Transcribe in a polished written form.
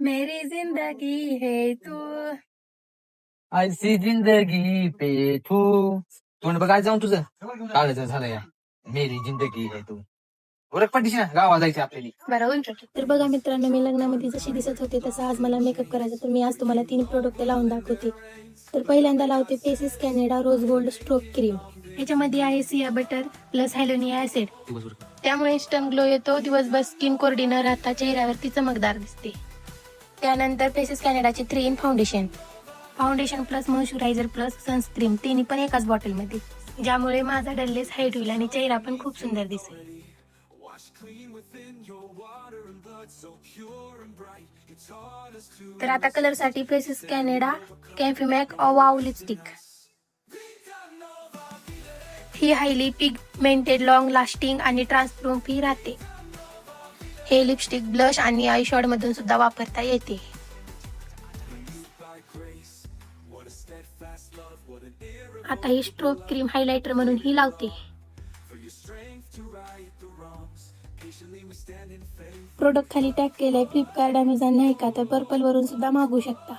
मेरी जिंदगी है तू. ऐसी जिंदगी पे तू तोंड बघायला जाऊन तुझं काळाचं झालं या मेरी जिंदगी आहे तू उरक पडशील ना गावाला जायचं आपल्याला. बरं. तर बघा मित्रांनो, मी लग्नामध्ये जशी दिसत होते तसं आज मला मेकअप करायचा. तर मी आज तुम्हाला 3 प्रोडक्ट लावून दाखवते. तर पहिल्यांदा लावते Faces Canada rose gold strobe cream. याच्यामध्ये आहे shea butter plus hyaluronic acid. त्यामुळे इन्स्टंट ग्लो येतो. दिवसभर स्किन कोरडी न राहता चेहऱ्यावरती चमकदार दिसते. त्यानंतर फेसेस कॅनेडाचे 3 in foundation. Foundation plus moisturiser plus sunscreen तिन्ही पण एकाच बॉटलमध्ये, ज्यामुळे माझा डलनेस हाईट होईल आणि चेहरा पण खूप सुंदर दिसेल. तर आता कलर साठी फेसेस कॅनेडा कॅम्फिमॅक वाव लिपस्टिक. ही हायली पिगमेंटेड लॉंग लास्टिंग आणि ट्रान्सपरंट राहते. हे लिपस्टिक ब्लश आणि आय शॅडो मधून सुद्धा वापरता येते. आता ही स्ट्रोक क्रीम हायलायटर म्हणून ही लावते. प्रोडक्ट खाली टॅग केलाय फ्लिपकार्ट, अमेझॉन नाही का तर पर्पल वरून सुद्धा मागवू शकता.